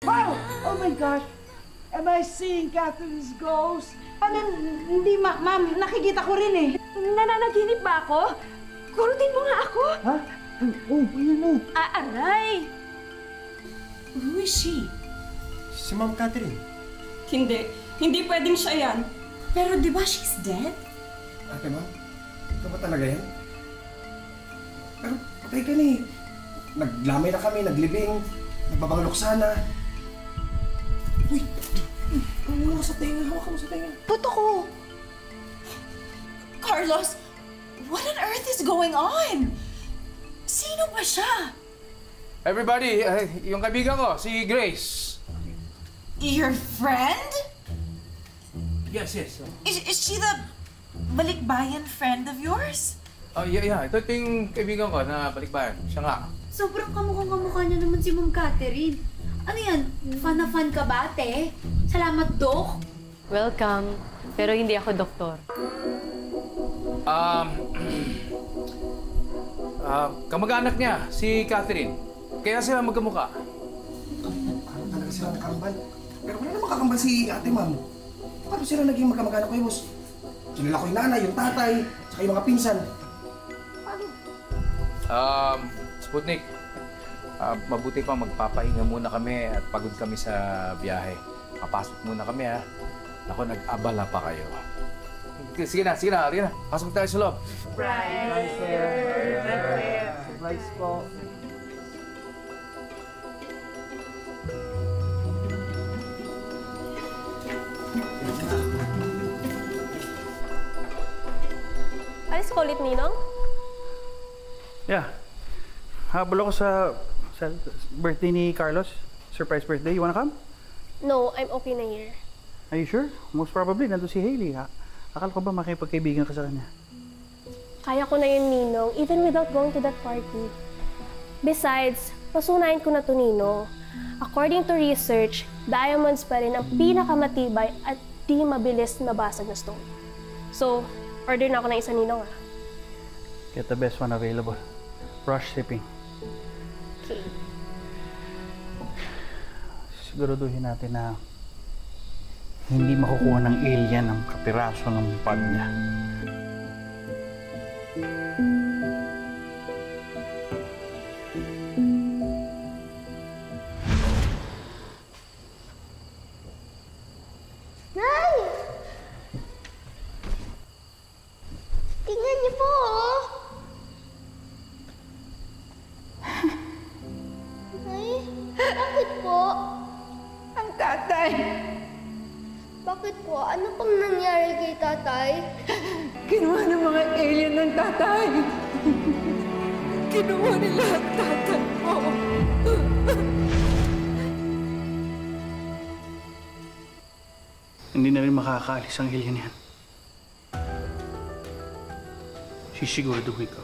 Wow! Oh my gosh! Am I seeing Catherine's ghost? Ano, hindi ma'am, nakikita ko rin eh. Nananaginip ba ako? Kurutin mo nga ako. Ha? Oh, yun mo. Aray! Who is she? Si Ma'am Catherine. Hindi pwedeng siya yan. Pero di ba she's dead? Ate Ma'am, ito ba talaga yan? Pero patay ka ni. Naglamay na kami, naglibing, nagbabanglok sana. Uy! Ano mo sa tenga? Hawak mo sa tenga. Puto ko! Carlos, what on earth is going on? Sino ba siya? Everybody, yung kaibigan ko, si Grace. Your friend? Yes. Is she the balikbayan friend of yours? Oh, yeah. Ito yung kaibigan ko na balikbayan. Siya nga. Sobrang kamukhang-kamukha niya naman si Ma'am Catherine. Ano yan? Fan na fan ka ba, ate? Salamat, Dok. Welcome. Pero hindi ako doktor. Kamag-anak niya, si Catherine. Kaya sila magkamukha. Parang talaga sila nakakambal. Pero wala namang kakambal si Ate Ma'am. Paano sila naging magkamag-anak kayo, boss? Kilala ko yung nanay, yung tatay, tsaka yung mga pinsan. Sputnik, mabuti pa magpapahinga muna kami at pagod kami sa biyahe. Papasok muna kami, ha? Ako, nag-abala pa kayo. Sige na. Pasok tayo sa loob. Surprise po. Alis ko ulit, Ninong? Yeah. Habol ako sa birthday ni Carlos. Surprise birthday. You wanna come? No, I'm okay na here. Are you sure? Most probably, nandun si Hailey. Akala ko ba makipagkaibigan ka sa kanya? Kaya ko na yun, Ninong, even without going to that party. Besides, pasunayan ko na to, Ninong. According to research, diamonds pa rin ang pinakamatibay at di mabilis mabasag na stone. So, order na ako ng isa, Ninong, ah. Get the best one available. Rush shipping. Okay. Siguraduhin natin na hindi makukuha ng alien ang kapiraso ng pad niya. Nay! Tingnan niyo po, oh! Nay, bakit po? Ang tatay! Bakit po? Ano pang nangyari kay tatay? Kinuha ng mga alien ng tatay! Kinuha nila ang tatay mo! Hindi na rin makakaalis ang alien yan. Sisiguraduhin ko.